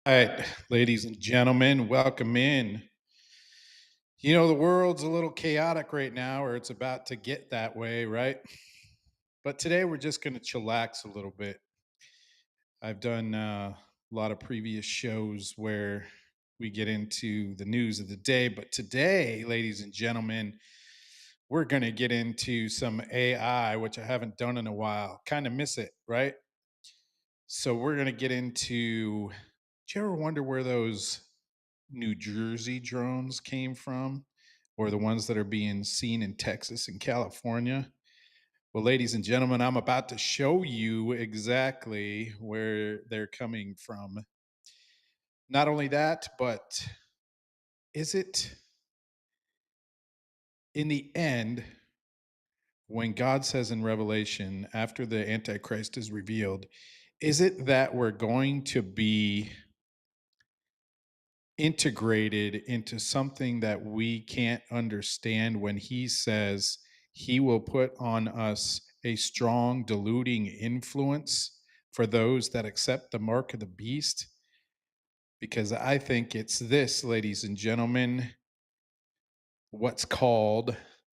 Right, ladies and gentlemen, welcome in. The world's a little chaotic right now, or it's about to get that way, right? But today we're just going to chillax a little bit. I've done a lot of previous shows where we get into the news of the day, but today, ladies and gentlemen, we're going to get into some AI, which I haven't done in a while. Kind of miss it, right? So we're going to get into. Do you ever wonder where those New Jersey drones came from, or the ones that are being seen in Texas and California? Well, ladies and gentlemen, I'm about to show you exactly where they're coming from. Not only that, but is it in the end, when God says in Revelation, after the Antichrist is revealed, is it that we're going to be integrated into something that we can't understand when he says he will put on us a strong deluding influence for those that accept the mark of the beast? Because I think it's this, ladies and gentlemen, what's called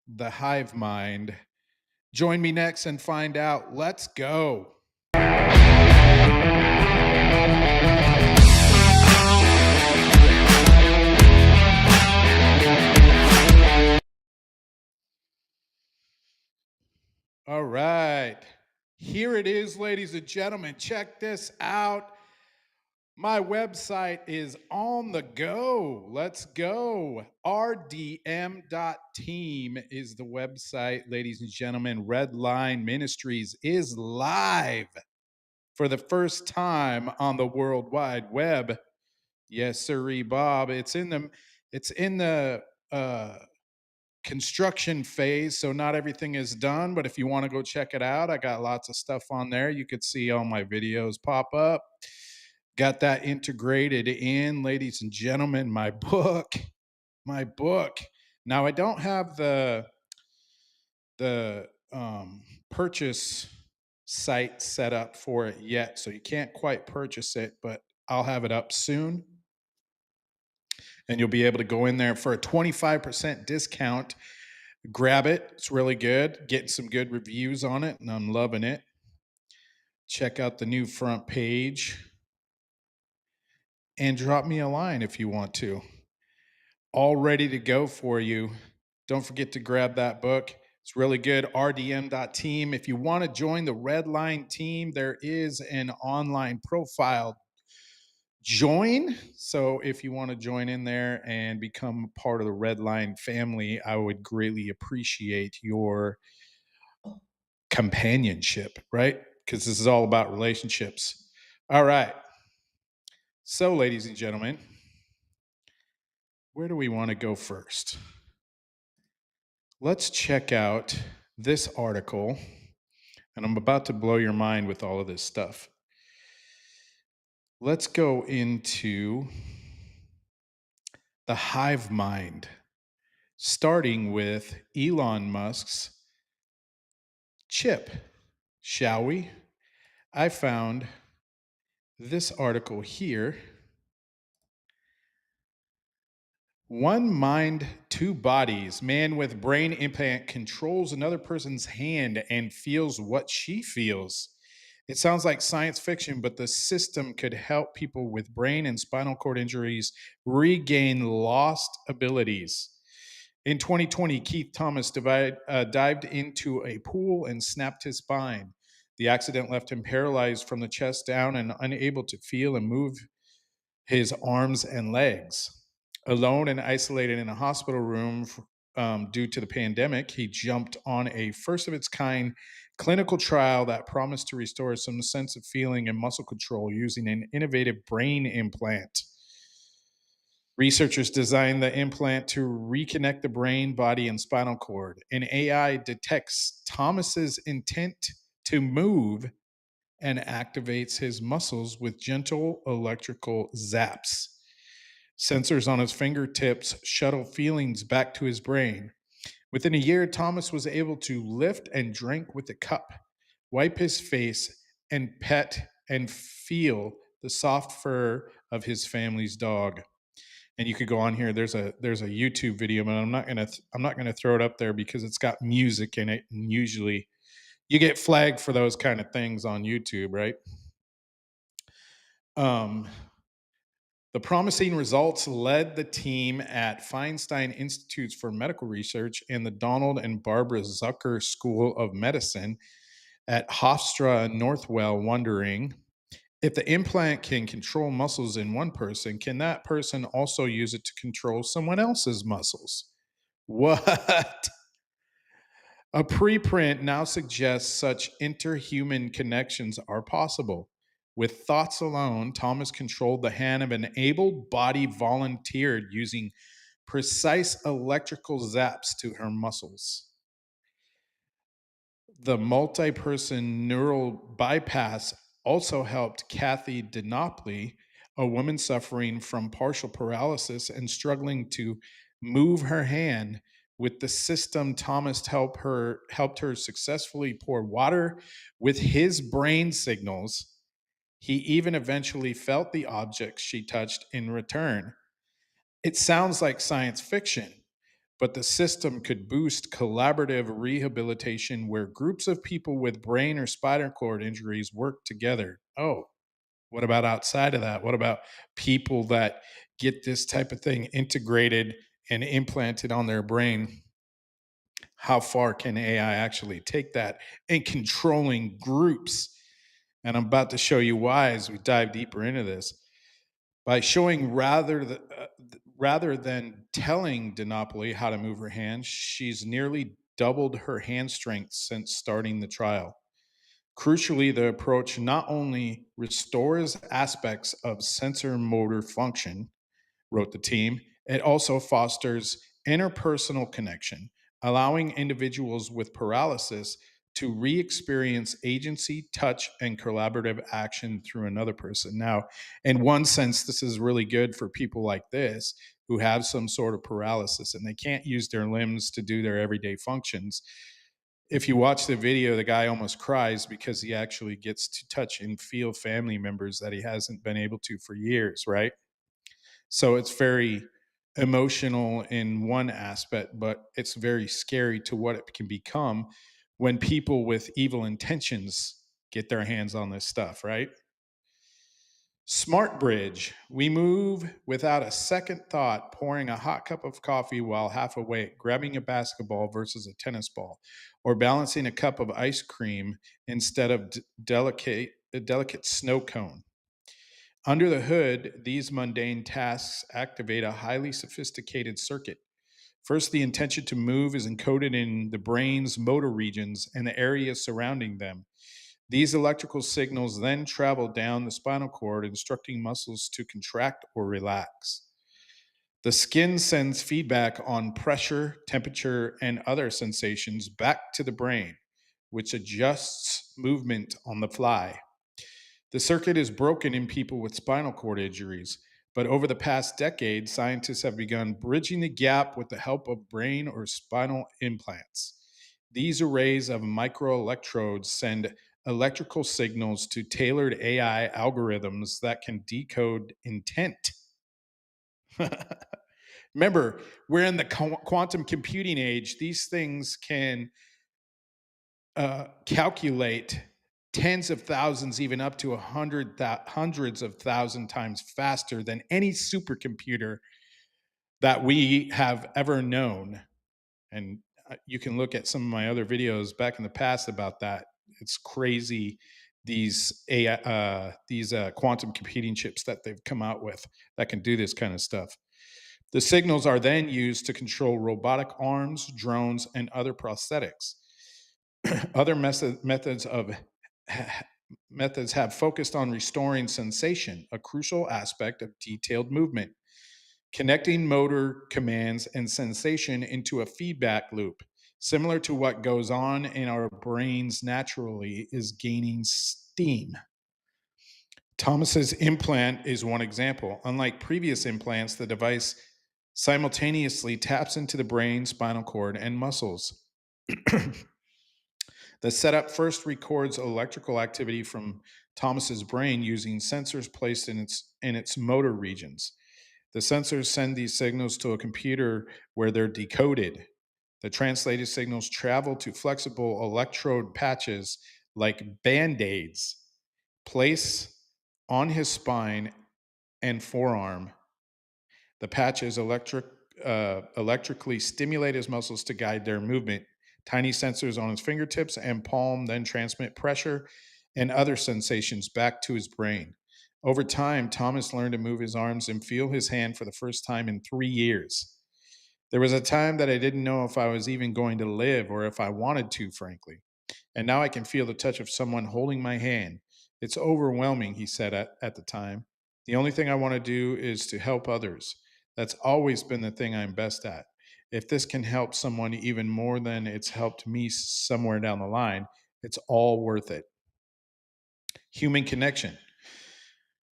the hive mind. Join me next and find out. Let's go. All right. Here it is, ladies and gentlemen. Check this out. My website is on the go. Let's go. rdm.team is the website, ladies and gentlemen. Redline Ministries is live for the first time on the World Wide Web. Yes, sirree, Bob. It's in the construction phase, so not everything is done, but if you want to go check it out, I got lots of stuff on there. You could see all my videos pop up. Got that integrated in, ladies and gentlemen. My book. Now I don't have the purchase site set up for it yet, so you can't quite purchase it, but I'll have it up soon, and you'll be able to go in there for a 25% discount. Grab it. It's really good. Getting some good reviews on it, and I'm loving it. Check out the new front page and drop me a line if you want to. All ready to go for you. Don't forget to grab that book. It's really good. rdm.team. If you want to join the Redline team, there is an online profile. Join. So if you want to join in there and become part of the Redline family, I would greatly appreciate your companionship, right? Because this is all about relationships. All right. So, ladies and gentlemen, where do we want to go first? Let's check out this article, and I'm about to blow your mind with all of this stuff. Let's go into the hive mind, starting with Elon Musk's chip, shall we? I found this article here. One mind, two bodies. Man with brain implant controls another person's hand and feels what she feels. It sounds like science fiction, but the system could help people with brain and spinal cord injuries regain lost abilities. In 2020, Keith Thomas dived into a pool and snapped his spine. The accident left him paralyzed from the chest down and unable to feel and move his arms and legs. Alone and isolated in a hospital room due to the pandemic, he jumped on a first of its kind clinical trial that promised to restore some sense of feeling and muscle control using an innovative brain implant. Researchers designed the implant to reconnect the brain, body, and spinal cord. An AI detects Thomas's intent to move and activates his muscles with gentle electrical zaps. Sensors on his fingertips shuttle feelings back to his brain. Within a year, Thomas was able to lift and drink with a cup, wipe his face, and pet and feel the soft fur of his family's dog. And you could go on here. There's a YouTube video, but I'm not gonna throw it up there because it's got music in it, and usually you get flagged for those kind of things on YouTube, right? Um, the promising results led the team at Feinstein Institutes for Medical Research and the Donald and Barbara Zucker School of Medicine at Hofstra Northwell, wondering if the implant can control muscles in one person, can that person also use it to control someone else's muscles? What? A preprint now suggests such interhuman connections are possible. With thoughts alone, Thomas controlled the hand of an able bodied volunteer using precise electrical zaps to her muscles. The multi person neural bypass also helped Kathy Dinopoli, a woman suffering from partial paralysis and struggling to move her hand. With the system, Thomas helped her successfully pour water with his brain signals. He even eventually felt the objects she touched in return. It sounds like science fiction, but the system could boost collaborative rehabilitation where groups of people with brain or spinal cord injuries work together. Oh, what about outside of that? What about people that get this type of thing integrated and implanted on their brain? How far can AI actually take that in controlling groups? And I'm about to show you why as we dive deeper into this. By showing rather than telling Dinopoli how to move her hands, she's nearly doubled her hand strength since starting the trial. Crucially, the approach not only restores aspects of sensor motor function, wrote the team, it also fosters interpersonal connection, allowing individuals with paralysis to re experience agency, touch, and collaborative action through another person. Now, in one sense, this is really good for people like this who have some sort of paralysis and they can't use their limbs to do their everyday functions. If you watch the video, the guy almost cries because he actually gets to touch and feel family members that he hasn't been able to for years, right? So it's very emotional in one aspect, but it's very scary to what it can become when people with evil intentions get their hands on this stuff, right? Smart Bridge. We move without a second thought, pouring a hot cup of coffee while half awake, grabbing a basketball versus a tennis ball, or balancing a cup of ice cream instead of a delicate snow cone. Under the hood, these mundane tasks activate a highly sophisticated circuit. First, the intention to move is encoded in the brain's motor regions and the areas surrounding them. These electrical signals then travel down the spinal cord, instructing muscles to contract or relax. The skin sends feedback on pressure, temperature, and other sensations back to the brain, which adjusts movement on the fly. The circuit is broken in people with spinal cord injuries, but over the past decade, scientists have begun bridging the gap with the help of brain or spinal implants. These arrays of microelectrodes send electrical signals to tailored AI algorithms that can decode intent. Remember, we're in the quantum computing age. These things can calculate tens of thousands, even up to hundreds of thousand times faster than any supercomputer that we have ever known. And you can look at some of my other videos back in the past about that. It's crazy these AI, these quantum computing chips that they've come out with that can do this kind of stuff. The signals are then used to control robotic arms, drones, and other prosthetics. Other methods have focused on restoring sensation, a crucial aspect of detailed movement, connecting motor commands and sensation into a feedback loop, similar to what goes on in our brains naturally, is gaining steam. Thomas's implant is one example. Unlike previous implants, the device simultaneously taps into the brain, spinal cord, and muscles. The setup first records electrical activity from Thomas's brain using sensors placed in its motor regions. The sensors send these signals to a computer where they're decoded. The translated signals travel to flexible electrode patches like band aids, placed on his spine and forearm. The patches electrically stimulate his muscles to guide their movement. Tiny sensors on his fingertips and palm then transmit pressure and other sensations back to his brain. Over time, Thomas learned to move his arms and feel his hand for the first time in 3 years. There was a time that I didn't know if I was even going to live or if I wanted to, frankly. And now I can feel the touch of someone holding my hand. It's overwhelming, he said at the time. The only thing I want to do is to help others. That's always been the thing I'm best at. If this can help someone even more than it's helped me somewhere down the line, it's all worth it. Human connection.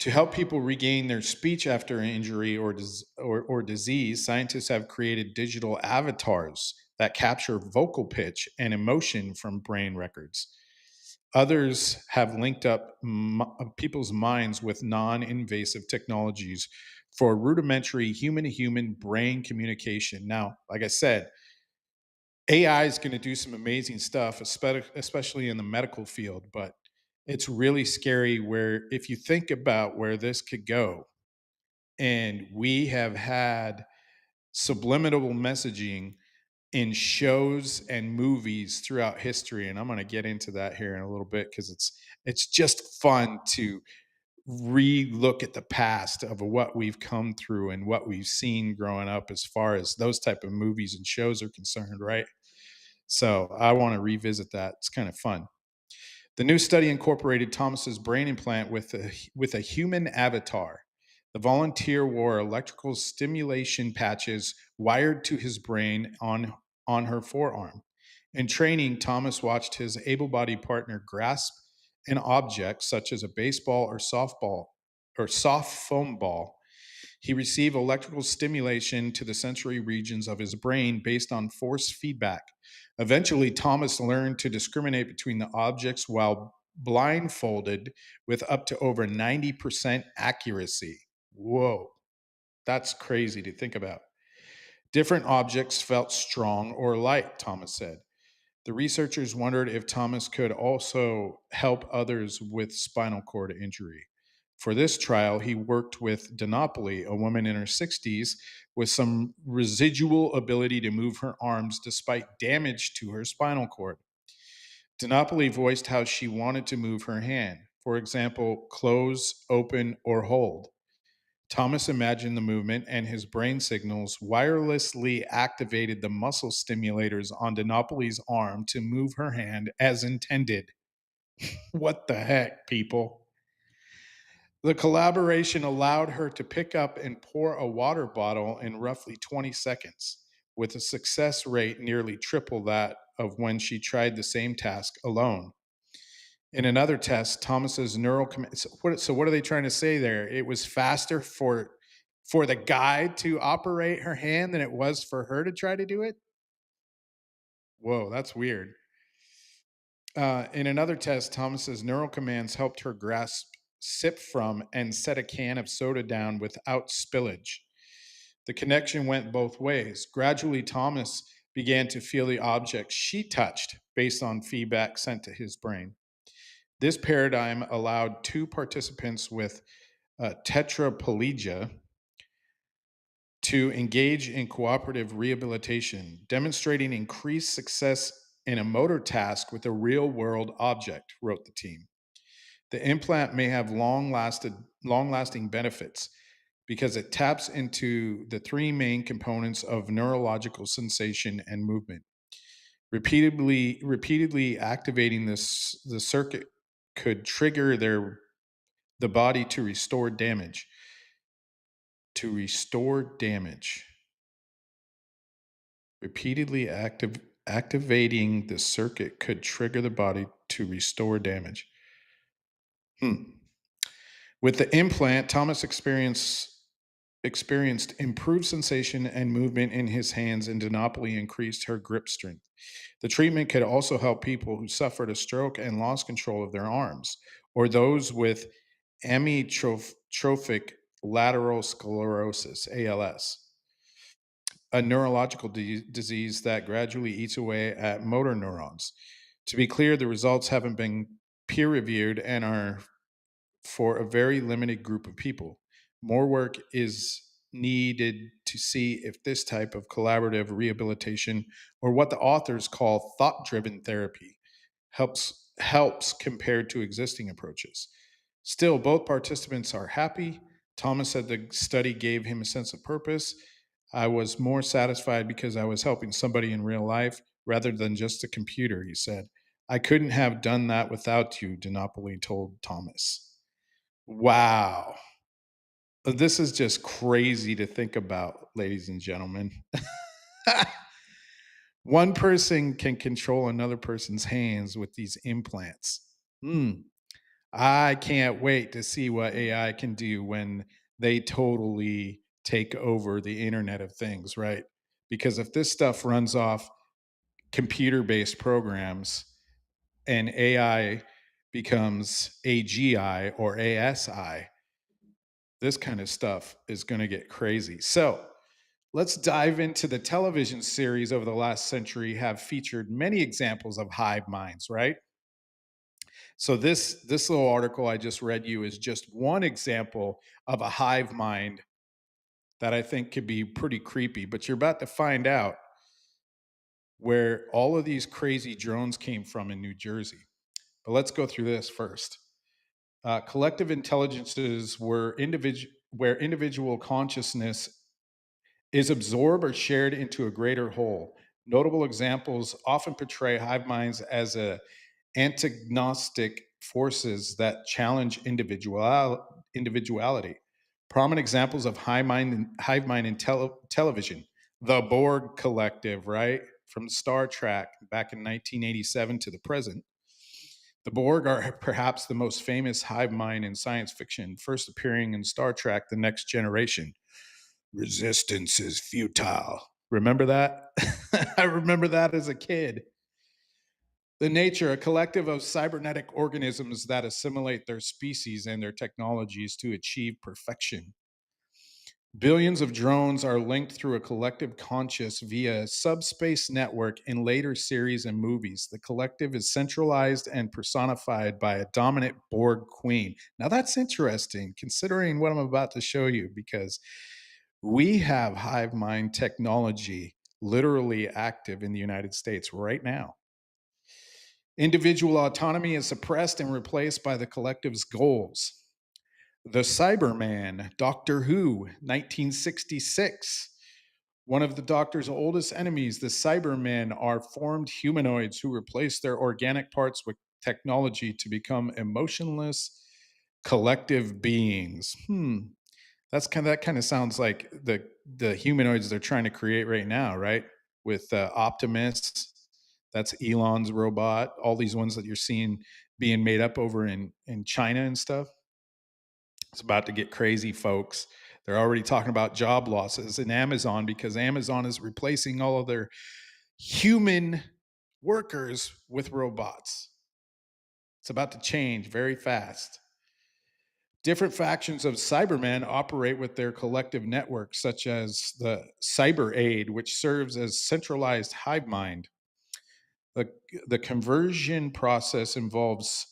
To help people regain their speech after injury or disease, scientists have created digital avatars that capture vocal pitch and emotion from brain records. Others have linked up people's minds with non invasive technologies for rudimentary human to human brain communication. Now, like I said, AI is going to do some amazing stuff, especially in the medical field, but it's really scary where if you think about where this could go, and we have had subliminal messaging in shows and movies throughout history, and I'm going to get into that here in a little bit because it's just fun to re-look at the past of what we've come through and what we've seen growing up as far as those type of movies and shows are concerned, right? So I want to revisit that. It's kind of fun. The new study incorporated Thomas's brain implant with a human avatar. The volunteer wore electrical stimulation patches wired to his brain on her forearm. In training, Thomas watched his able-bodied partner grasp an object such as a baseball or softball or soft foam ball. He received electrical stimulation to the sensory regions of his brain based on force feedback. Eventually, Thomas learned to discriminate between the objects while blindfolded with up to over 90% accuracy. Whoa, that's crazy to think about. Different objects felt strong or light, Thomas said. The researchers wondered if Thomas could also help others with spinal cord injury. For this trial, he worked with Denopoli, a woman in her 60s with some residual ability to move her arms despite damage to her spinal cord. Denopoli voiced how she wanted to move her hand, for example, close, open, or hold. Thomas imagined the movement, and his brain signals wirelessly activated the muscle stimulators on Denopoli's arm to move her hand as intended. What the heck, people? The collaboration allowed her to pick up and pour a water bottle in roughly 20 seconds, with a success rate nearly triple that of when she tried the same task alone. In another test, Thomas's neural so what are they trying to say there? It was faster for the guy to operate her hand than it was for her to try to do it? Whoa, that's weird. In another test, Thomas's neural commands helped her grasp, sip from, and set a can of soda down without spillage. The connection went both ways. Gradually, Thomas began to feel the objects she touched based on feedback sent to his brain. This paradigm allowed two participants with tetraplegia to engage in cooperative rehabilitation, demonstrating increased success in a motor task with a real world object, wrote the team. The implant may have long lasting benefits because it taps into the three main components of neurological sensation and movement. Repeatedly activating the circuit could trigger the body to restore damage. To restore damage. Activating the circuit could trigger the body to restore damage. With the implant, Thomas experienced improved sensation and movement in his hands, and Denopoli increased her grip strength. The treatment could also help people who suffered a stroke and lost control of their arms, or those with amyotrophic lateral sclerosis, ALS, a neurological disease that gradually eats away at motor neurons. To be clear, the results haven't been peer reviewed and are for a very limited group of people. More work is needed to see if this type of collaborative rehabilitation, or what the authors call thought-driven therapy, helps compared to existing approaches. Still, both participants are happy. Thomas said the study gave him a sense of purpose. I was more satisfied because I was helping somebody in real life rather than just a computer, he said. I couldn't have done that without you, Dinopoli told Thomas. Wow. This is just crazy to think about, ladies and gentlemen. One person can control another person's hands with these implants. Hmm. I can't wait to see what AI can do when they totally take over the Internet of Things, right? Because if this stuff runs off computer based programs and AI becomes AGI or ASI, this kind of stuff is going to get crazy. So let's dive into the television series over the last century have featured many examples of hive minds, right? So this little article I just read you is just one example of a hive mind that I think could be pretty creepy, but you're about to find out where all of these crazy drones came from in New Jersey. But let's go through this first. Collective intelligences where individual consciousness is absorbed or shared into a greater whole. Notable examples often portray hive minds as antagonistic forces that challenge individuality. Prominent examples of hive mind in television: the Borg Collective, right, from Star Trek back in 1987 to the present. The Borg are perhaps the most famous hive mind in science fiction, first appearing in Star Trek: The Next Generation. Resistance is futile. Remember that? I remember that as a kid. The nature, a collective of cybernetic organisms that assimilate their species and their technologies to achieve perfection. Billions of drones are linked through a collective conscious via a subspace network in later series and movies. The collective is centralized and personified by a dominant Borg queen. Now that's interesting, considering what I'm about to show you, because we have hive mind technology literally active in the United States right now. Individual autonomy is suppressed and replaced by the collective's goals. The Cyberman, Doctor Who, 1966. One of the Doctor's oldest enemies, the Cybermen, are formed humanoids who replace their organic parts with technology to become emotionless collective beings. That kind of sounds like the humanoids they're trying to create right now, right? With Optimus, that's Elon's robot. All these ones that you're seeing being made up over in China and stuff. It's about to get crazy, folks. They're already talking about job losses in Amazon because Amazon is replacing all of their human workers with robots. It's about to change very fast. Different factions of Cybermen operate with their collective networks, such as the Cyber Aid, which serves as centralized hive mind. The, the conversion process involves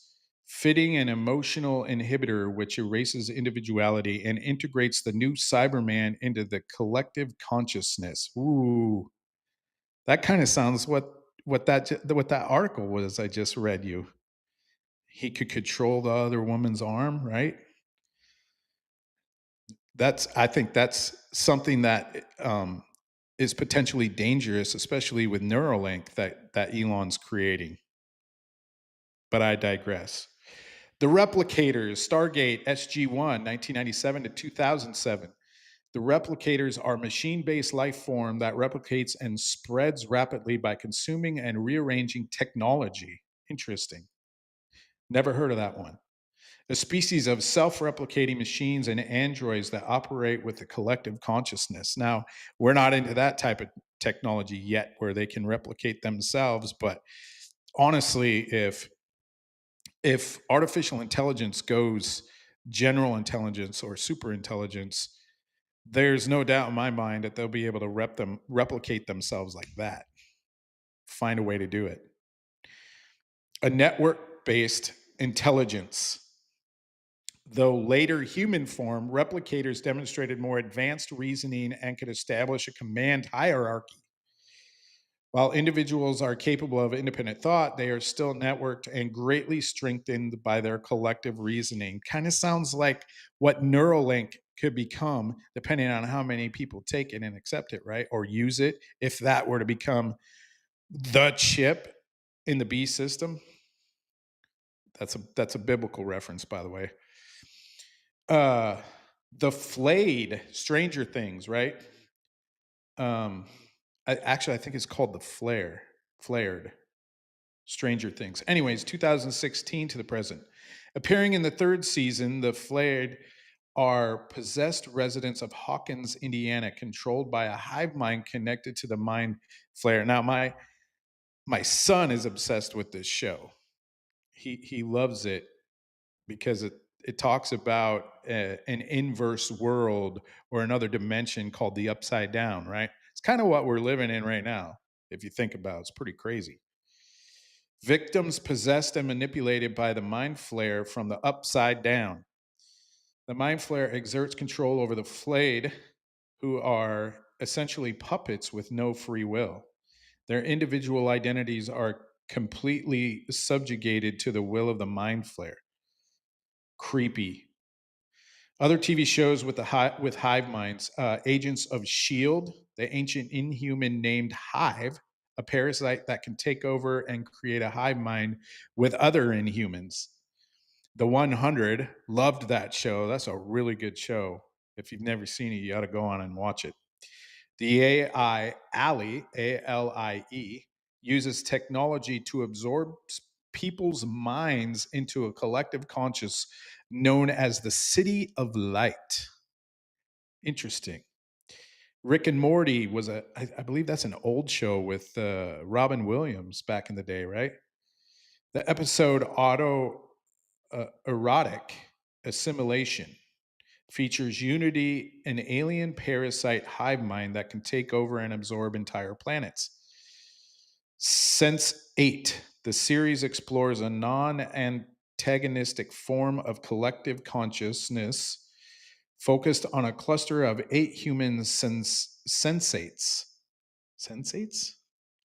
fitting an emotional inhibitor which erases individuality and integrates the new Cyberman into the collective consciousness. Ooh, that kind of sounds what that article was I just read you. He could control the other woman's arm, right? I think that's something that is potentially dangerous, especially with Neuralink that Elon's creating. But I digress. The replicators, Stargate SG-1, 1997 to 2007. The replicators are machine-based life form that replicates and spreads rapidly by consuming and rearranging technology. Interesting. Never heard of that one. A species of self-replicating machines and androids that operate with a collective consciousness. Now, we're not into that type of technology yet where they can replicate themselves, but honestly, if If artificial intelligence goes general intelligence or super intelligence, there's no doubt in my mind that they'll be able to replicate themselves like that. Find a way to do it. A network based intelligence. Though later human form, replicators demonstrated more advanced reasoning and could establish a command hierarchy. While individuals are capable of independent thought, they are still networked and greatly strengthened by their collective reasoning. Kind of sounds like what Neuralink could become, depending on how many people take it and accept it, right? Or use it, if that were to become the chip in the B system. That's a biblical reference, by the way. Uh, the flayed Stranger Things, right? Um, I think it's called the flared Stranger Things. Anyways, 2016 to the present. Appearing in the third season, the flayed are possessed residents of Hawkins, Indiana, controlled by a hive mind connected to the mind flare. Now, my son is obsessed with this show. He loves it because it talks about an inverse world or another dimension called the upside down, right? It's kind of what we're living in right now. If you think about it, it's pretty crazy. Victims possessed and manipulated by the mind flare from the upside down. The mind flare exerts control over the flayed, who are essentially puppets with no free will. Their individual identities are completely subjugated to the will of the mind flare. Creepy. Other TV shows with with hive minds, Agents of Shield, the ancient inhuman named Hive, a parasite that can take over and create a hive mind with other inhumans. The 100, loved that show. That's a really good show. If you've never seen it, you ought to go on and watch it. The AI ALIE, ALIE, uses technology to absorb people's minds into a collective conscious known as the City of Light. Interesting. Rick and Morty was I believe that's an old show with Robin Williams back in the day, right? The episode Auto Erotic Assimilation features Unity, an alien parasite hive mind that can take over and absorb entire planets. Sense 8, the series explores a non antagonistic form of collective consciousness focused on a cluster of 8 human sensates. Sensates?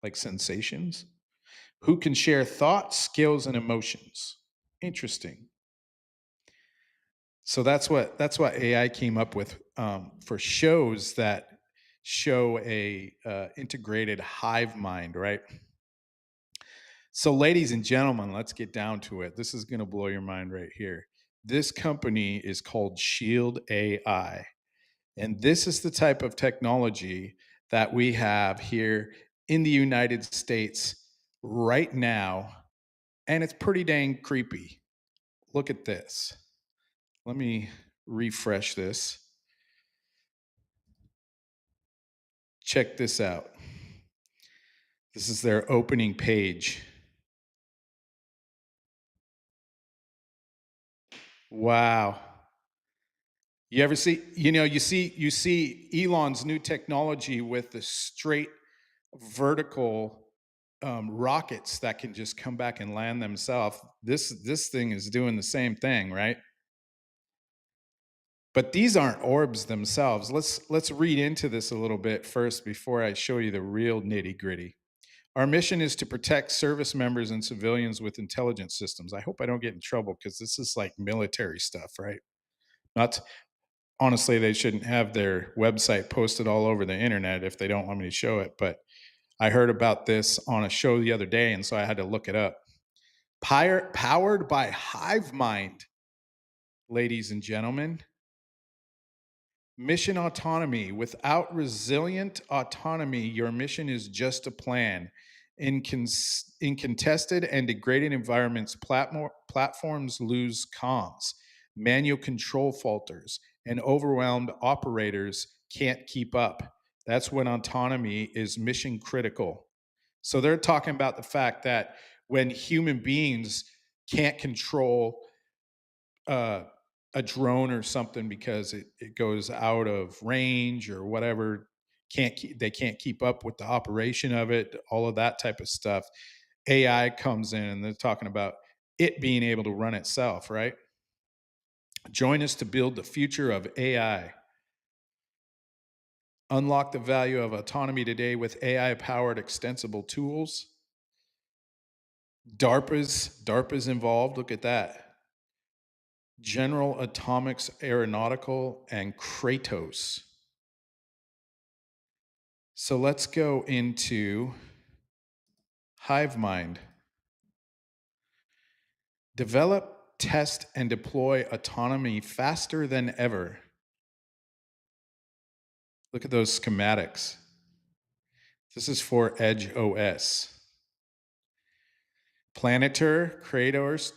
Like sensations? Who can share thoughts, skills, and emotions. Interesting. So that's what AI came up with for shows that show a integrated hive mind, right? So, ladies and gentlemen, let's get down to it. This is going to blow your mind right here. This company is called Shield AI, and this is the type of technology that we have here in the United States right now, and it's pretty dang creepy. Look at this. Let me refresh this. Check this out. This is their opening page. Wow. You ever see, you see Elon's new technology with the straight vertical rockets that can just come back and land themselves. This thing is doing the same thing, right? But these aren't orbs themselves. Let's read into this a little bit first before I show you the real nitty gritty. Our mission is to protect service members and civilians with intelligence systems. I hope I don't get in trouble because this is like military stuff, right? Not honestly, they shouldn't have their website posted all over the internet if they don't want me to show it. But I heard about this on a show the other day, and so I had to look it up. Powered by Hive Mind, ladies and gentlemen. Mission autonomy. Without resilient autonomy, your mission is just a plan. In contested and degraded environments, platforms lose comms, manual control falters, and overwhelmed operators can't keep up. That's when autonomy is mission critical. So they're talking about the fact that when human beings can't control uh, a drone or something because it goes out of range or whatever. They can't keep up with the operation of it, all of that type of stuff. AI comes in and they're talking about it being able to run itself, right? Join us to build the future of AI. Unlock the value of autonomy today with AI powered extensible tools. DARPA's involved. Look at that. General Atomics Aeronautical and Kratos. So let's go into Hive Mind. Develop, test, and deploy autonomy faster than ever. Look at those schematics. This is for Edge OS. Planeter, Kratos,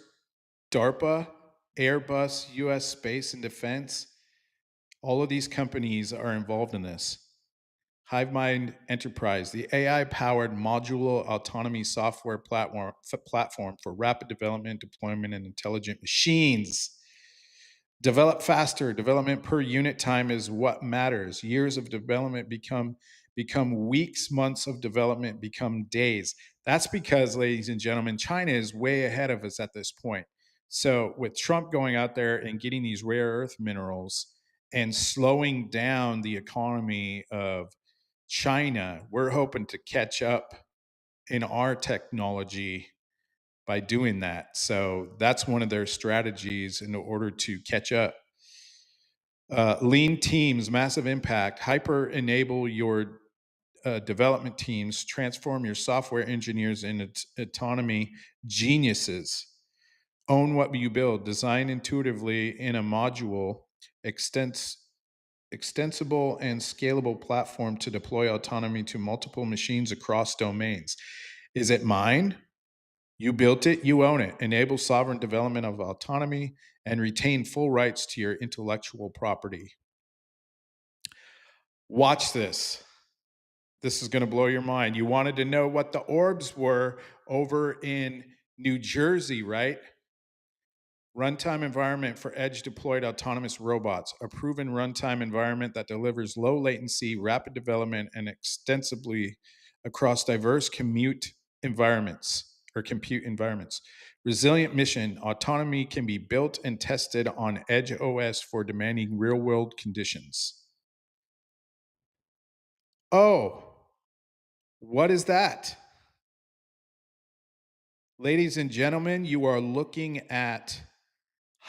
DARPA, Airbus, US Space and Defense, all of these companies are involved in this. HiveMind Enterprise, the AI-powered modular autonomy software platform for rapid development, deployment, and intelligent machines. Develop faster. Development per unit time is what matters. Years of development become weeks, months of development become days. That's because, ladies and gentlemen, China is way ahead of us at this point. So with Trump going out there and getting these rare earth minerals and slowing down the economy of China, we're hoping to catch up in our technology by doing that. So that's one of their strategies in order to catch up. Lean teams, massive impact, hyper enable your development teams, transform your software engineers into autonomy geniuses. Own what you build, design intuitively in a module, extensible and scalable platform to deploy autonomy to multiple machines across domains. Is it mine? You built it, you own it. Enable sovereign development of autonomy and retain full rights to your intellectual property. Watch this. This is going to blow your mind. You wanted to know what the orbs were over in New Jersey, right? Runtime environment for edge deployed autonomous robots, a proven runtime environment that delivers low latency, rapid development, and extensively across diverse compute environments. Resilient mission, autonomy can be built and tested on Edge OS for demanding real world conditions. Oh, what is that? Ladies and gentlemen, you are looking at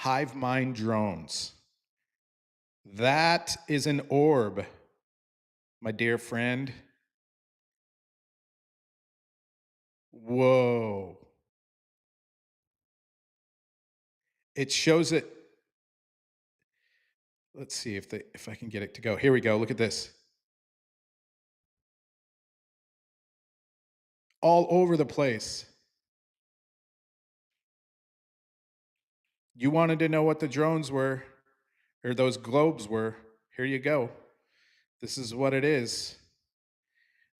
HiveMind drones. That is an orb, my dear friend. Whoa. It shows it. Let's see if I can get it to go. Here we go. Look at this. All over the place. You wanted to know what the drones were, or those globes were. Here you go. This is what it is.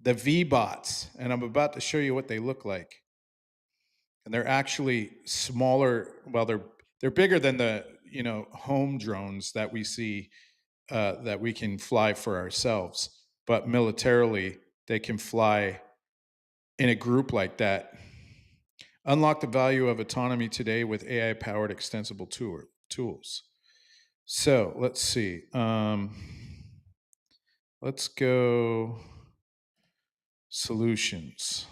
The V-bots, and I'm about to show you what they look like. And they're actually smaller. Well, they're bigger than the home drones that we see that we can fly for ourselves. But militarily, they can fly in a group like that. Unlock the value of autonomy today with AI-powered extensible tools. So let's see. Let's go solutions.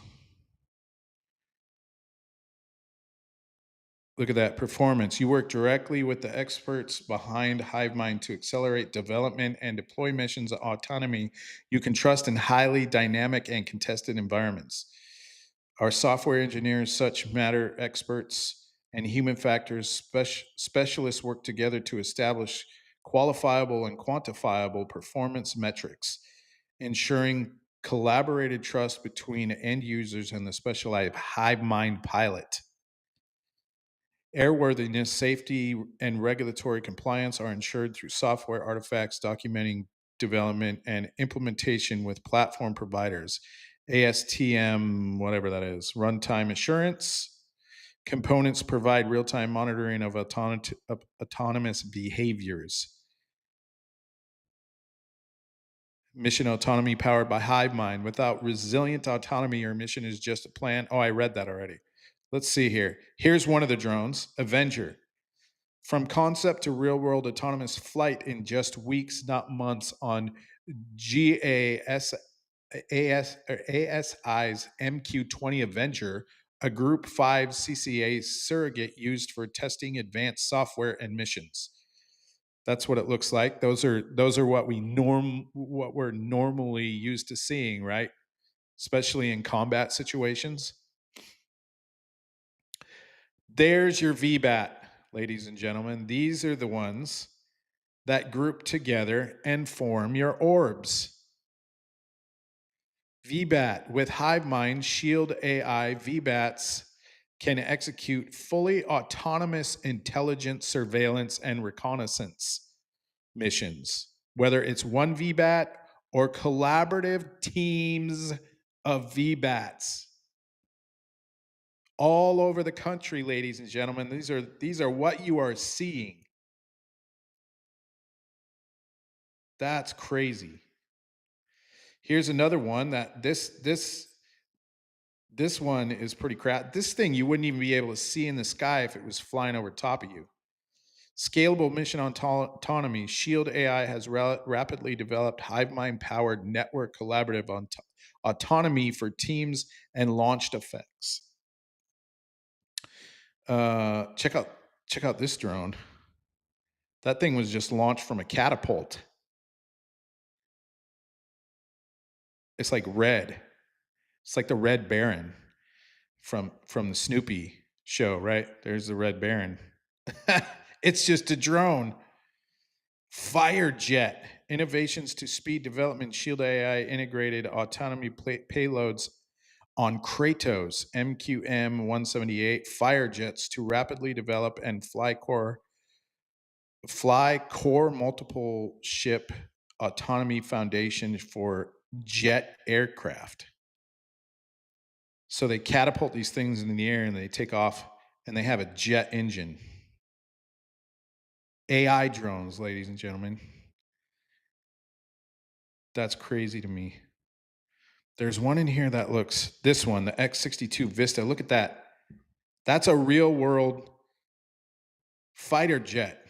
Look at that performance. You work directly with the experts behind HiveMind to accelerate development and deploy missions of autonomy you can trust in highly dynamic and contested environments. Our software engineers, subject matter experts, and human factors specialists work together to establish qualifiable and quantifiable performance metrics, ensuring collaborated trust between end users and the specialized HiveMind pilot. Airworthiness, safety, and regulatory compliance are ensured through software artifacts documenting development and implementation with platform providers. ASTM, whatever that is, runtime assurance, Components provide real time monitoring of autonomous behaviors. Mission autonomy powered by hive mind. Without resilient autonomy, your mission is just a plan. Oh, I read that already. Let's see here. Here's one of the drones, Avenger. From concept to real world autonomous flight in just weeks, not months, on ASI's MQ-20 Avenger, a Group 5 CCA surrogate used for testing advanced software and missions. That's what it looks like. Those are what we're normally used to seeing, right? Especially in combat situations. There's your VBAT, ladies and gentlemen. These are the ones that group together and form your orbs. VBAT with HiveMind Shield AI, VBATs can execute fully autonomous intelligence, surveillance, and reconnaissance missions, whether it's one VBAT or collaborative teams of VBATs all over the country, ladies and gentlemen. These are what you are seeing. That's crazy. Here's another one that this one is pretty crap. This thing you wouldn't even be able to see in the sky if it was flying over top of you. Scalable mission autonomy. Shield AI has rapidly developed HiveMind powered network collaborative autonomy for teams and launched effects. Check out this drone. That thing was just launched from a catapult. It's like red. It's like the Red Baron from the Snoopy show, right? There's the Red Baron. It's just a drone. Firejet, innovations to speed development, Shield AI integrated autonomy payloads on Kratos MQM 178 Firejets to rapidly develop and fly core multiple ship autonomy foundation for jet aircraft. So they catapult these things in the air and they take off and they have a jet engine. AI drones, ladies and gentlemen. That's crazy to me. There's one in here that looks, this one, the X-62 Vista. Look at that. That's a real world fighter jet.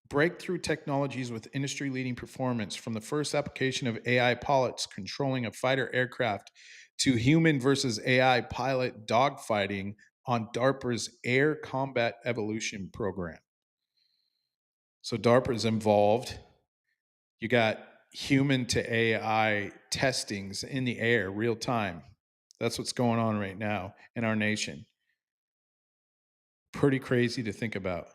Breakthrough technologies with industry leading performance, from the first application of AI pilots controlling a fighter aircraft to human versus AI pilot dogfighting on DARPA's Air Combat Evolution program. So DARPA's involved. You got human to AI testings in the air, real time. That's what's going on right now in our nation. Pretty crazy to think about.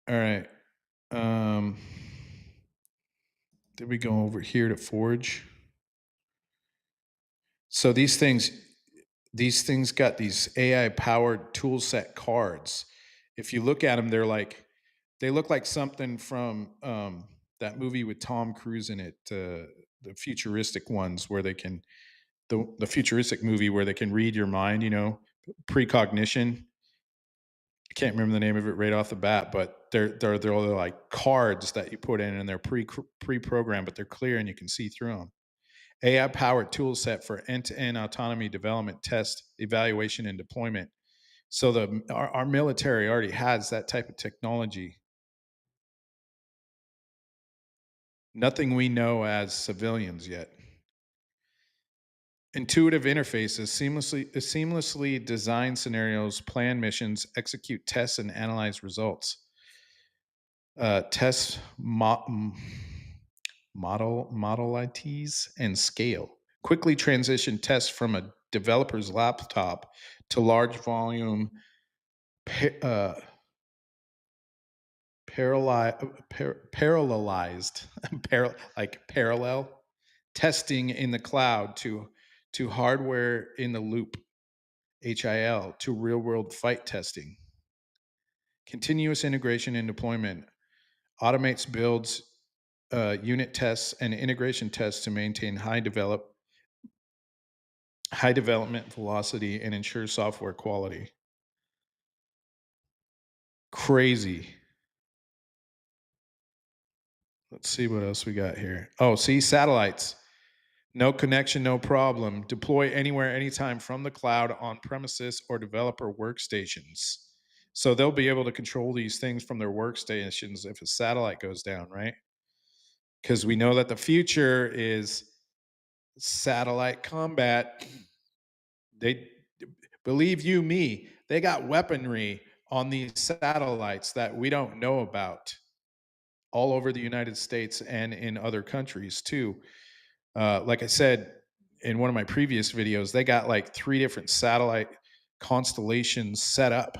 All right. Did we go over here to Forge? So these things got these AI powered tool set cards. If you look at them, they look like something from that movie with Tom Cruise in it, the futuristic ones where they can, the futuristic movie where they can read your mind, precognition. I can't remember the name of it right off the bat, but they're like cards that you put in and they're pre-programmed, but they're clear and you can see through them. AI powered tool set for end-to-end autonomy development, test, evaluation, and deployment. So our military already has that type of technology. Nothing we know as civilians yet. Intuitive interfaces seamlessly design scenarios, plan missions, execute tests, and analyze results. Test modelities and scale. Quickly transition tests from a developer's laptop to large volume parallelized parallel testing in the cloud to hardware in the loop HIL to real world fight testing. Continuous integration and deployment automates builds, unit tests, and integration tests to maintain high high development velocity, and ensure software quality. Crazy. Let's see what else we got here. Oh, see, satellites. No connection, no problem. Deploy anywhere, anytime from the cloud, on premises, or developer workstations. So they'll be able to control these things from their workstations if a satellite goes down, right? Because we know that the future is satellite combat. They believe you me, they got weaponry on these satellites that we don't know about all over the United States and in other countries too. Like I said in one of my previous videos, they got like 3 different satellite constellations set up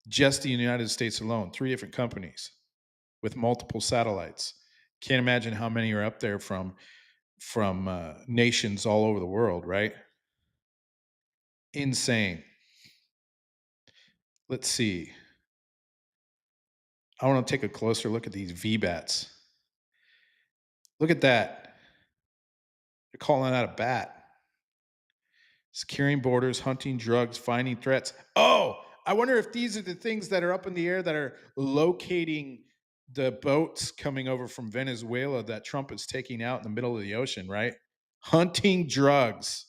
just the United States alone, 3 different companies with multiple satellites. Can't imagine how many are up there from nations all over the world, right? Insane. Let's see. I want to take a closer look at these VBATs. Look at that. They're calling out a bat. Securing borders, hunting drugs, finding threats. Oh, I wonder if these are the things that are up in the air that are locating the boats coming over from Venezuela that Trump is taking out in the middle of the ocean, right? Hunting drugs,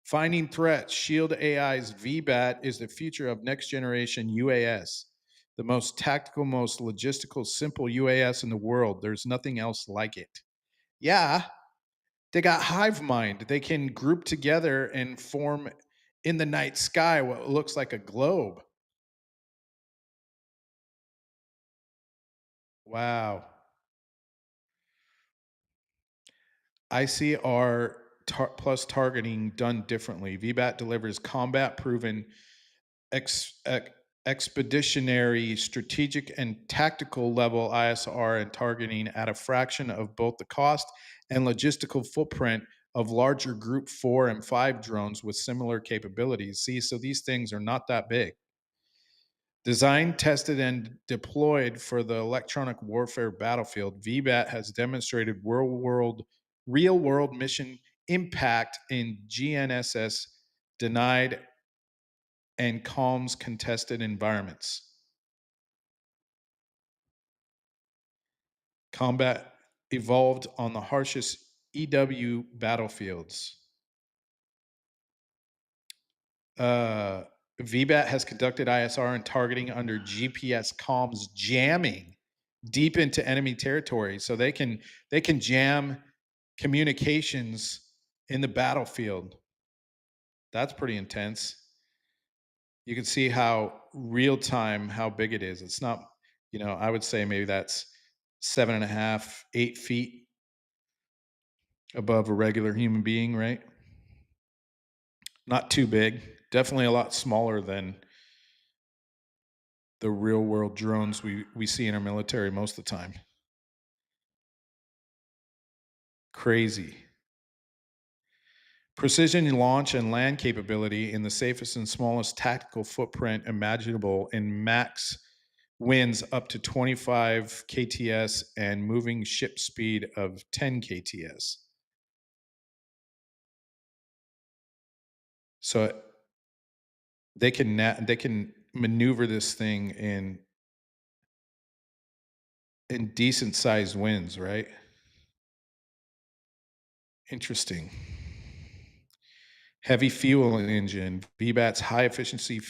finding threats. Shield AI's VBAT is the future of next generation UAS, the most tactical, most logistical, simple UAS in the world. There's nothing else like it. Yeah, they got hive mind. They can group together and form in the night sky what looks like a globe. Wow. ICR plus targeting done differently. VBAT delivers combat proven ex, ex, expeditionary, strategic, and tactical level ISR and targeting at a fraction of both the cost and logistical footprint of larger Group 4 and 5 drones with similar capabilities. See, so these things are not that big. Designed, tested, and deployed for the electronic warfare battlefield, VBAT has demonstrated real world mission impact in GNSS denied and comms contested environments. Combat evolved on the harshest EW battlefields. Uh, VBAT has conducted ISR and targeting under GPS comms jamming deep into enemy territory, so they can jam communications in the battlefield. That's pretty intense. You can see how real time, how big it is. It's not, I would say maybe that's 7.5, 8 feet above a regular human being, right? Not too big. Definitely a lot smaller than the real world drones we see in our military most of the time. Crazy. Precision launch and land capability in the safest and smallest tactical footprint imaginable in max winds up to 25 kts and moving ship speed of 10 kts. So they can maneuver this thing in decent sized winds, right? Interesting. Heavy fuel engine. VBAT's high efficiency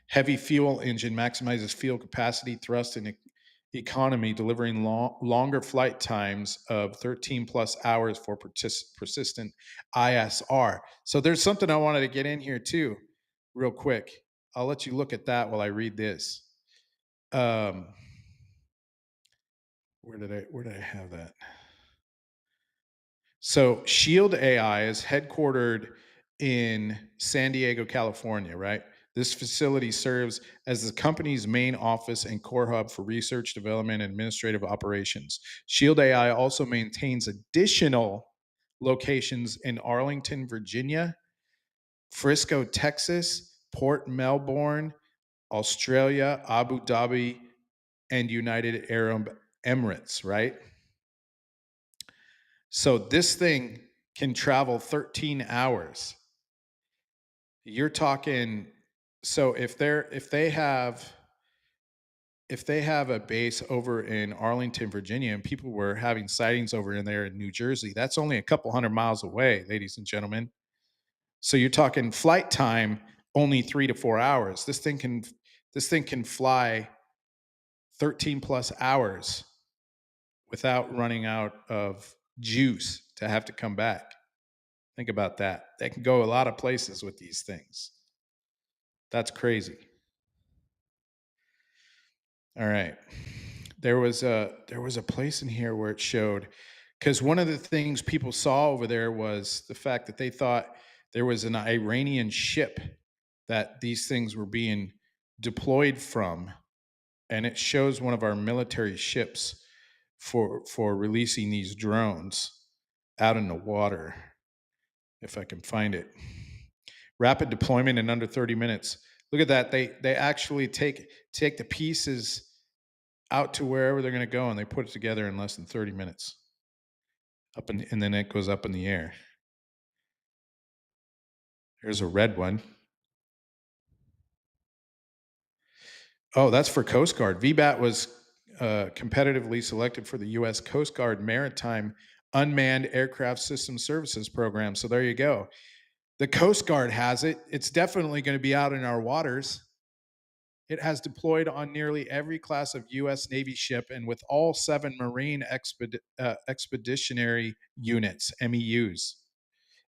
heavy fuel engine maximizes fuel capacity, thrust, and economy, delivering longer flight times of 13 plus hours for persistent ISR. So there's something I wanted to get in here too, real quick. I'll let you look at that while I read this. Um, where did I have that? So Shield AI is headquartered in San Diego, California, right? This facility serves as the company's main office and core hub for research, development, and administrative operations. Shield AI also maintains additional locations in Arlington, Virginia, Frisco, Texas, Port Melbourne, Australia, Abu Dhabi, and United Arab Emirates, right? So this thing can travel 13 hours. You're talking, so if they have a base over in Arlington, Virginia, and people were having sightings over in there in New Jersey, that's only a couple hundred miles away, ladies and gentlemen. So you're talking flight time only 3 to 4 hours. This thing can fly 13 plus hours without running out of juice to have to come back. Think about that. They can go a lot of places with these things. That's crazy. All right. There was a place in here where it showed, because one of the things people saw over there was the fact that they thought there was an Iranian ship that these things were being deployed from, and it shows one of our military ships for releasing these drones out in the water, if I can find it. Rapid deployment in under 30 minutes. Look at that. They actually take the pieces out to wherever they're going to go, and they put it together in less than 30 minutes. And then it goes up in the air. Here's a red one. Oh, that's for Coast Guard. VBAT was competitively selected for the U.S. Coast Guard Maritime Unmanned Aircraft System Services Program. So there you go. The Coast Guard has it. It's definitely going to be out in our waters. It has deployed on nearly every class of U.S. Navy ship and with all 7 Marine Expeditionary Units, MEUs.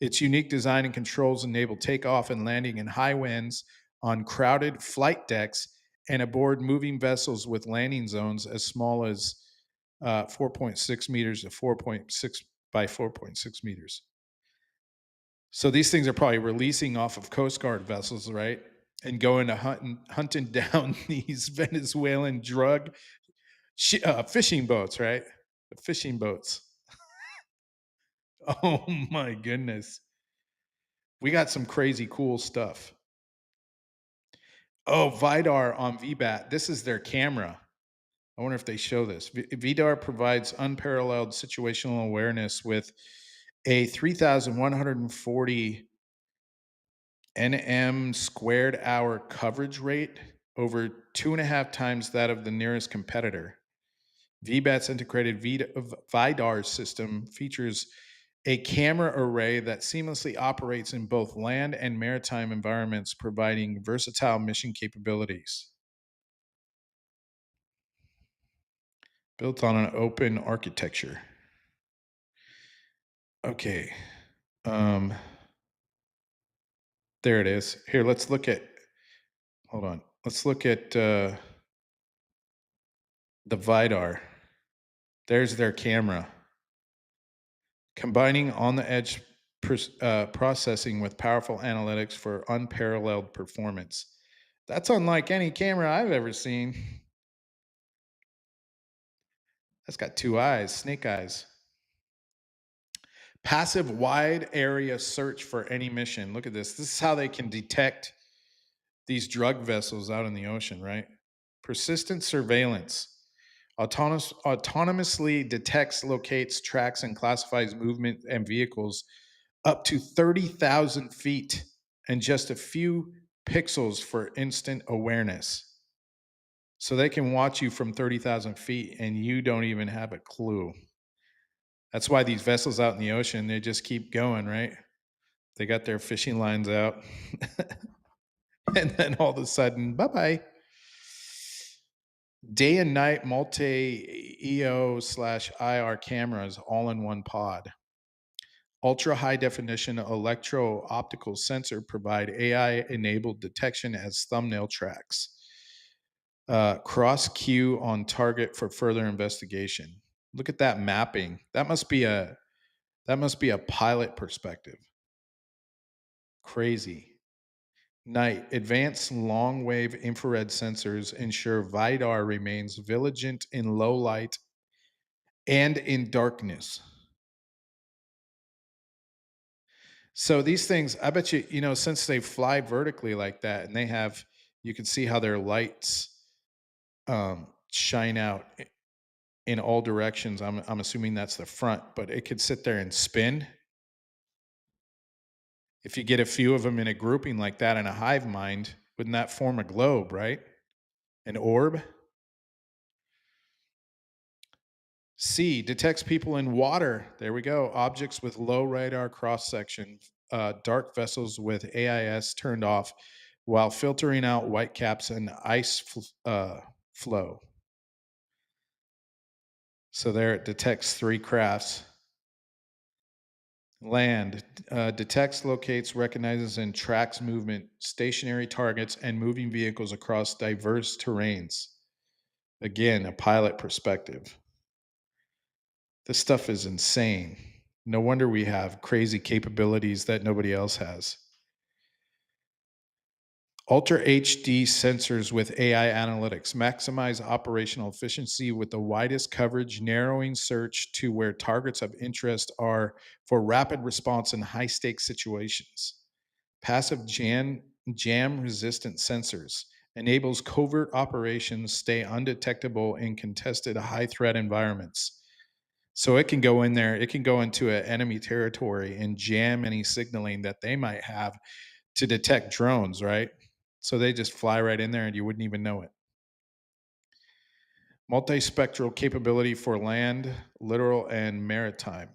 Its unique design and controls enable takeoff and landing in high winds, on crowded flight decks, and aboard moving vessels with landing zones as small as 4.6 meters to 4.6 by 4.6 meters. So these things are probably releasing off of Coast Guard vessels, right? And going to hunting down these Venezuelan fishing boats, right? The fishing boats. Oh my goodness. We got some crazy cool stuff. Oh, Vidar on VBAT. This is their camera. I wonder if they show this. Vidar provides unparalleled situational awareness with a 3,140 NM squared hour coverage rate, over 2.5 times that of the nearest competitor. VBAT's integrated Vidar system features a camera array that seamlessly operates in both land and maritime environments, providing versatile mission capabilities. Built on an open architecture. Okay. There it is. Here, let's look at, hold on. Let's look at the Vidar. There's their camera. Combining on the edge processing with powerful analytics for unparalleled performance. That's unlike any camera I've ever seen. That's got 2 eyes, snake eyes. Passive wide area search for any mission. Look at this. This is how they can detect these drug vessels out in the ocean, right? Persistent surveillance. Autonomously detects, locates, tracks, and classifies movement and vehicles up to 30,000 feet and just a few pixels for instant awareness. So they can watch you from 30,000 feet and you don't even have a clue. That's why these vessels out in the ocean, they just keep going, right? They got their fishing lines out. And then all of a sudden, bye-bye. Day and night multi-EO/IR cameras all in one pod. Ultra high definition electro optical sensor provide AI enabled detection as thumbnail tracks. Cross Q on target for further investigation. Look at that mapping. That must be a pilot perspective. Crazy. Night. Advanced long wave infrared sensors ensure Vidar remains vigilant in low light and in darkness. So these things, I bet you, since they fly vertically like that, and you can see how their lights shine out in all directions. I'm assuming that's the front, but it could sit there and spin. If you get a few of them in a grouping like that in a hive mind, wouldn't that form a globe, right? An orb? C, detects people in water. There we go. Objects with low radar cross section, dark vessels with AIS turned off while filtering out whitecaps and flow. So there it detects three crafts. Land detects, locates, recognizes, and tracks movement, stationary targets, and moving vehicles across diverse terrains. Again, a pilot perspective. This stuff is insane. No wonder we have crazy capabilities that nobody else has. Ultra HD sensors with AI analytics maximize operational efficiency with the widest coverage, narrowing search to where targets of interest are for rapid response in high stakes situations. Passive jam resistant sensors enables covert operations stay undetectable in contested high threat environments. So it can go in there, it can go into an enemy territory and jam any signaling that they might have to detect drones, right? So they just fly right in there and you wouldn't even know it. Multispectral capability for land, littoral, and maritime.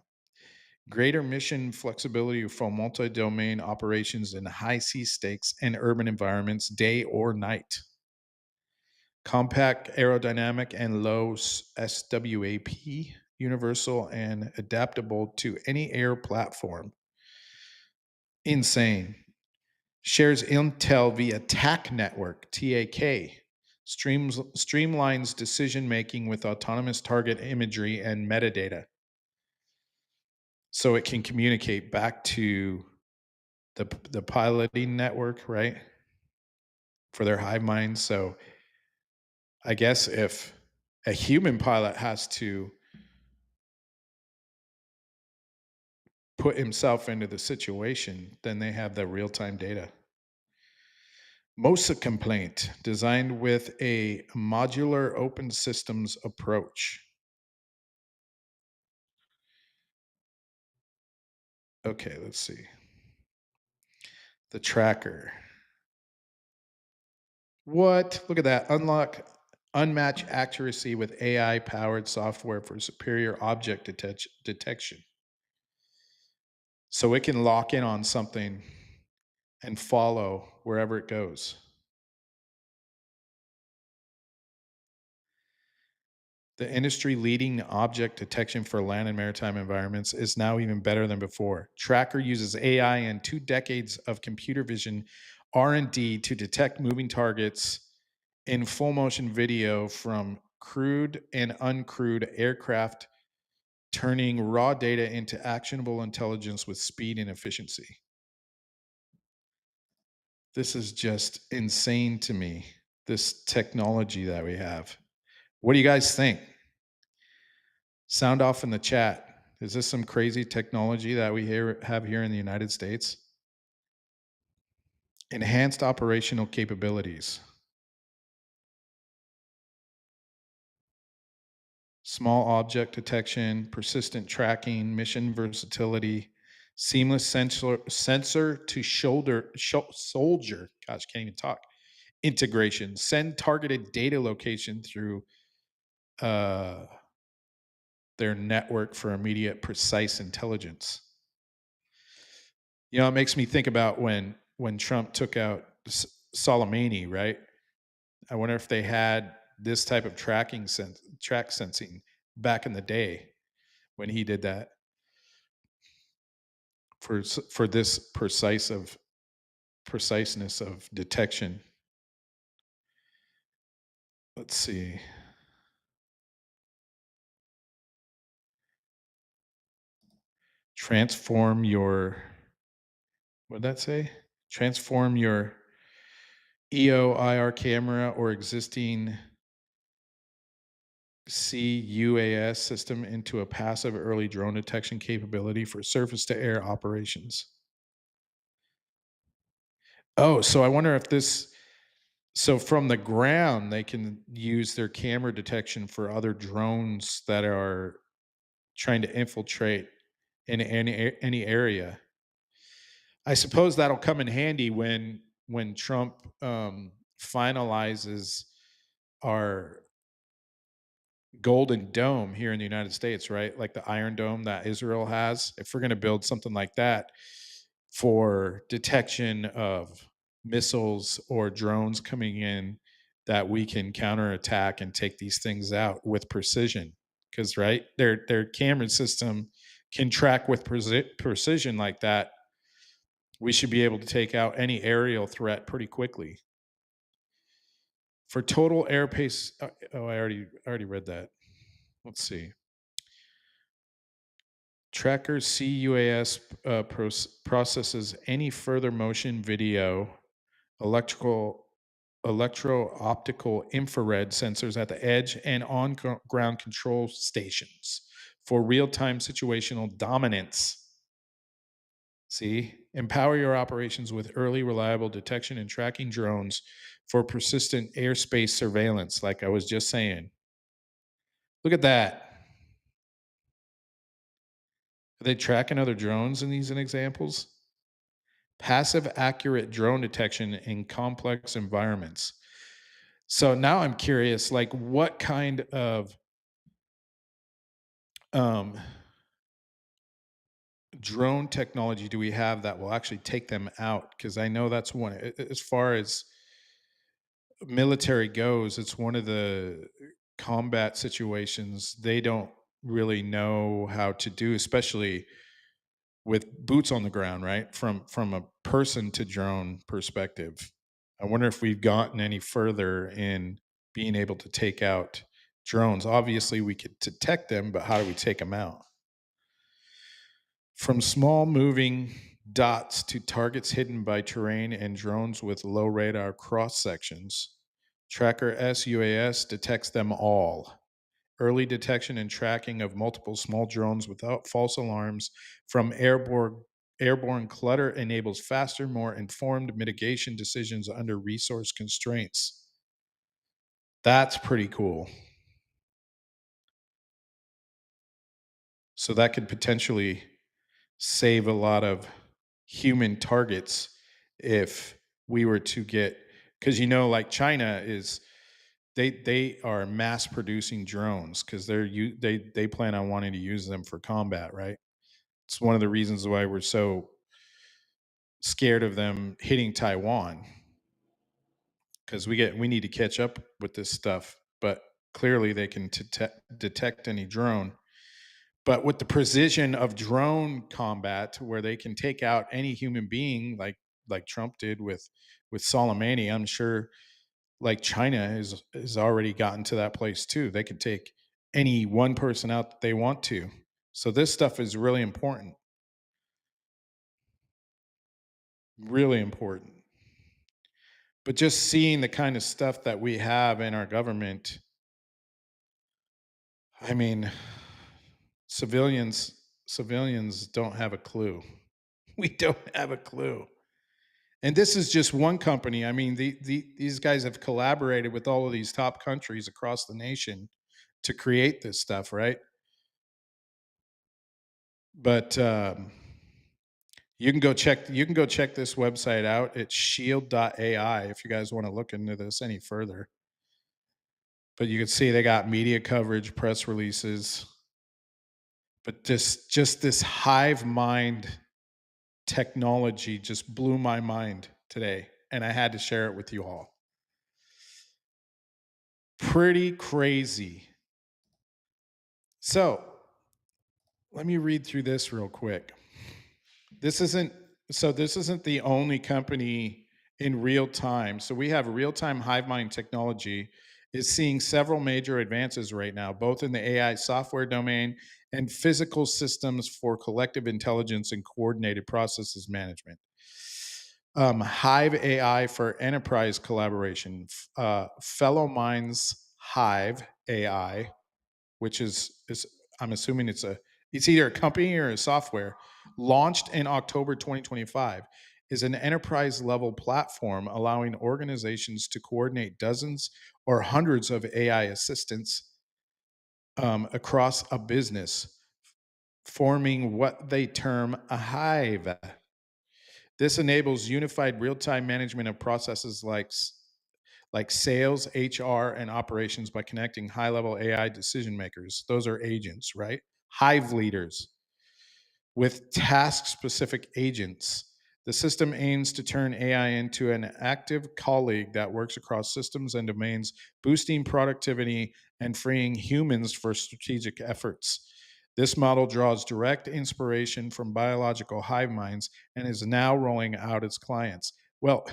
Greater mission flexibility for multi domain operations in high sea stakes and urban environments, day or night. Compact, aerodynamic, and low SWAP, universal and adaptable to any air platform. Insane. Shares intel via TAC network, TAK. Streamlines decision making with autonomous target imagery and metadata. So it can communicate back to the piloting network, right? For their hive mind. So I guess if a human pilot has to put himself into the situation, then they have the real time data. MOSA complaint designed with a modular open systems approach. Okay, let's see. The tracker. What? Look at that. Unlock unmatched accuracy with AI powered software for superior object detection. So it can lock in on something and follow wherever it goes. The industry leading object detection for land and maritime environments is now even better than before. Tracker uses AI and 2 decades of computer vision R&D to detect moving targets in full motion video from crewed and uncrewed aircraft, turning raw data into actionable intelligence with speed and efficiency. This is just insane to me, this technology that we have. What do you guys think? Sound off in the chat. Is this some crazy technology that we have here in the United States? Enhanced operational capabilities. Small object detection, persistent tracking, mission versatility, seamless sensor to soldier, gosh, can't even talk, integration, send targeted data location through uh, their network for immediate precise intelligence. You know, it makes me think about when Trump took out Soleimani, right? I wonder if they had this type of track sensing back in the day when he did that for this preciseness of detection. Let's see. Transform your what did that say? Transform your EOIR camera or existing CUAS system into a passive early drone detection capability for surface to air operations. Oh, so I wonder if this so from the ground they can use their camera detection for other drones that are trying to infiltrate in any area. I suppose that'll come in handy when Trump finalizes our Golden Dome here in the United States, right? Like the Iron Dome that Israel has. If we're going to build something like that for detection of missiles or drones coming in, that we can counterattack and take these things out with precision. Because right, their camera system can track with precision like that. We should be able to take out any aerial threat pretty quickly. For total airspace, oh, I already read that. Let's see. Tracker CUAS processes any further motion, video, electrical, electro-optical infrared sensors at the edge and on ground control stations for real-time situational dominance. See, empower your operations with early, reliable detection and tracking drones for persistent airspace surveillance, like I was just saying. Look at that. Are they tracking other drones in these examples? Passive accurate drone detection in complex environments. So now I'm curious, like what kind of um, drone technology do we have that will actually take them out? Because I know that's one, as far as military goes, it's one of the combat situations they don't really know how to do, especially with boots on the ground, right? From a person to drone perspective. I wonder if we've gotten any further in being able to take out drones. Obviously, we could detect them, but how do we take them out? From small moving dots to targets hidden by terrain and drones with low radar cross sections, Tracker SUAS detects them all. Early detection and tracking of multiple small drones without false alarms from airborne clutter enables faster, more informed mitigation decisions under resource constraints. That's pretty cool. So that could potentially save a lot of human targets if we were to get, because like China is, they are mass producing drones because they plan on wanting to use them for combat, right? It's one of the reasons why we're so scared of them hitting Taiwan, because we need to catch up with this stuff. But clearly, they can detect any drone. But with the precision of drone combat, where they can take out any human being, like Trump did with Soleimani, I'm sure like China has already gotten to that place too. They can take any one person out that they want to. So this stuff is really important. Really important. But just seeing the kind of stuff that we have in our government, I mean, civilians don't have a clue. We don't have a clue. And this is just one company. I mean, these guys have collaborated with all of these top countries across the nation to create this stuff, right? But you can go check this website out. It's shield.ai if you guys want to look into this any further. But you can see they got media coverage, press releases. But just this hive mind technology just blew my mind today, and I had to share it with you all. Pretty crazy. So, let me read through this real quick. This isn't this isn't the only company in real time. So we have real time hive mind technology is seeing several major advances right now, both in the AI software domain and physical systems for collective intelligence and coordinated processes management. Hive AI for enterprise collaboration. Fellow Minds Hive AI, which is I'm assuming it's either a company or a software, launched in October 2025, is an enterprise level platform allowing organizations to coordinate dozens or hundreds of AI assistants across a business, forming what they term a hive. This enables unified real-time management of processes like sales, HR, and operations by connecting high-level AI decision makers. Those are agents, right? Hive leaders with task-specific agents. The system aims to turn AI into an active colleague that works across systems and domains, boosting productivity and freeing humans for strategic efforts. This model draws direct inspiration from biological hive minds and is now rolling out its clients. Well,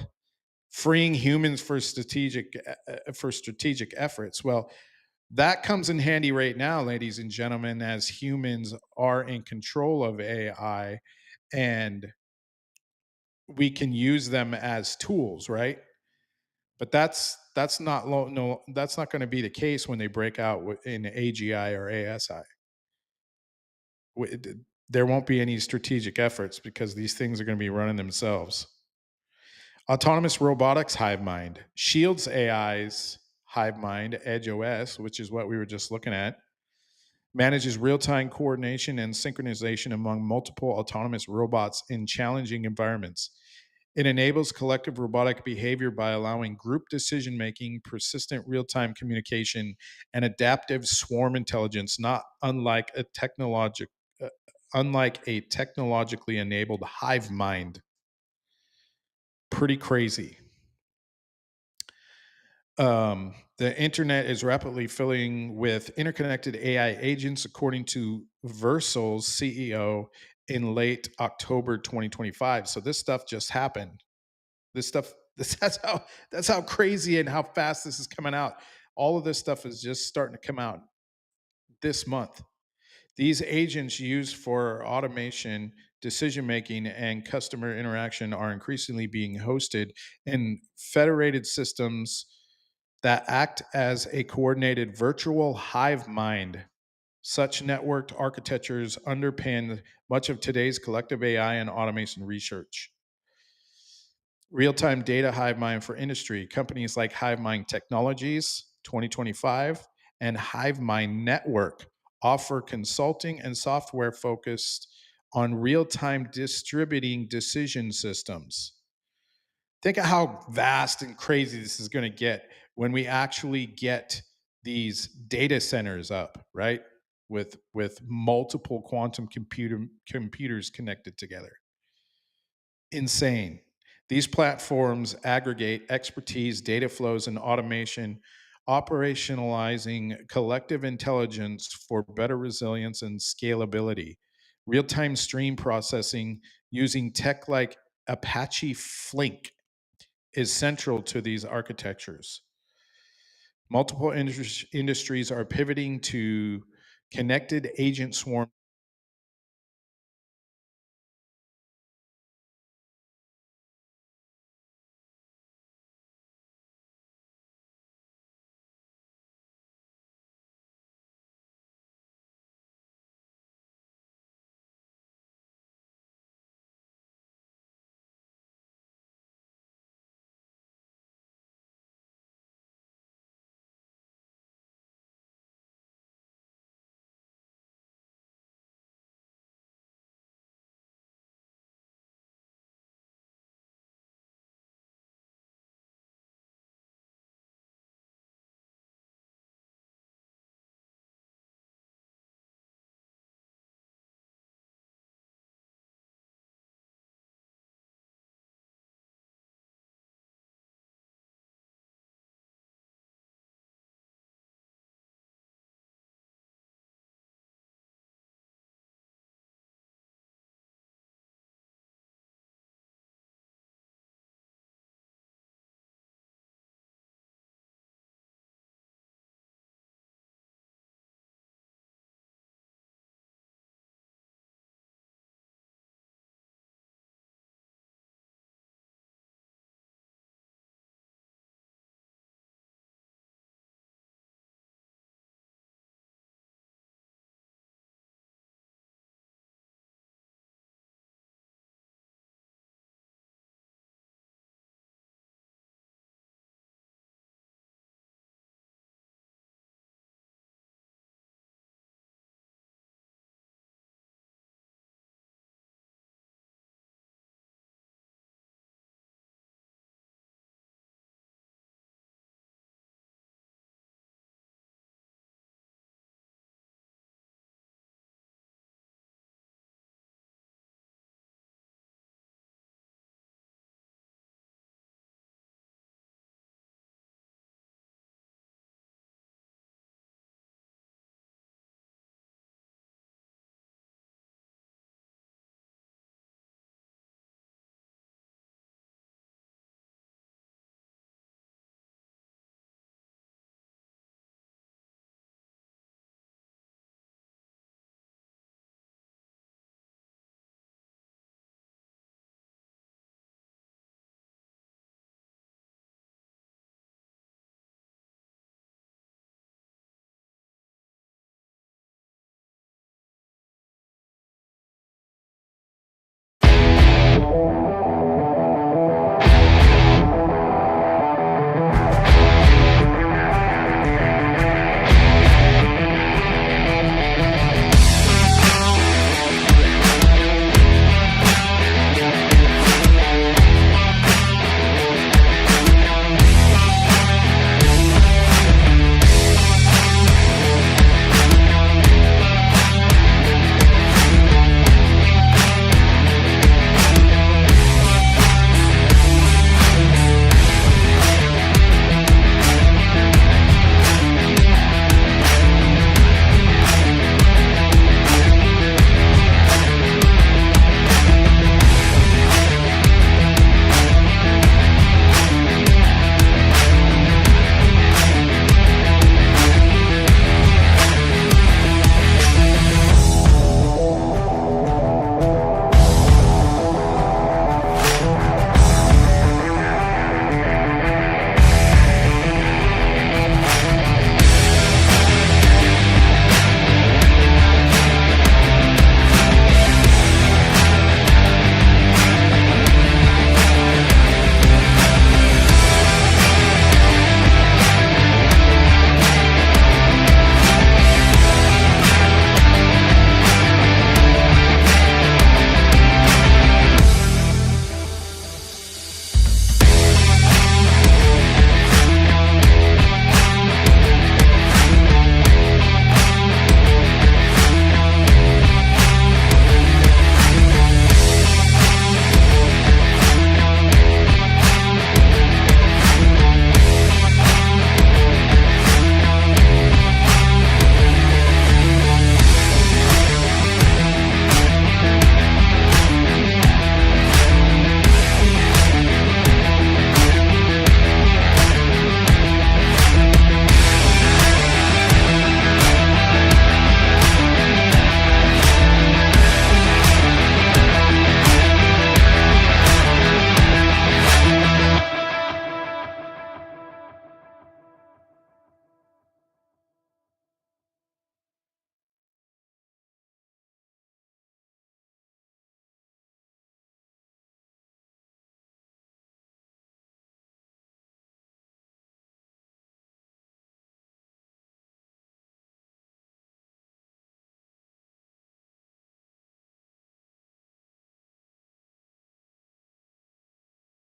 freeing humans for strategic efforts. Well, that comes in handy right now, ladies and gentlemen, as humans are in control of AI and we can use them as tools, right? But that's not no that's not going to be the case when they break out in AGI or ASI. There won't be any strategic efforts because these things are going to be running themselves. Autonomous robotics hive mind, Shields AI's hive mind, Edge OS, which is what we were just looking at, manages real-time coordination and synchronization among multiple autonomous robots in challenging environments. It enables collective robotic behavior by allowing group decision making, persistent real time communication, and adaptive swarm intelligence, not uh, unlike a technologically enabled hive mind. Pretty crazy. The internet is rapidly filling with interconnected AI agents, according to Versal's CEO in late October 2025. So this stuff just happened. This stuff, that's how crazy and how fast this is coming out. All of this stuff is just starting to come out this month. These agents used for automation, decision making, and customer interaction are increasingly being hosted in federated systems that act as a coordinated virtual hive mind. Such networked architectures underpin much of today's collective AI and automation research. Real-time data hive mind for industry. Companies like HiveMind Technologies 2025 and HiveMind Network offer consulting and software focused on real-time distributing decision systems. Think of how vast and crazy this is going to get when we actually get these data centers up, right? With multiple quantum computers connected together. Insane. These platforms aggregate expertise, data flows, and automation, operationalizing collective intelligence for better resilience and scalability. Real time stream processing using tech like Apache Flink is central to these architectures. Multiple industries are pivoting to connected agent swarm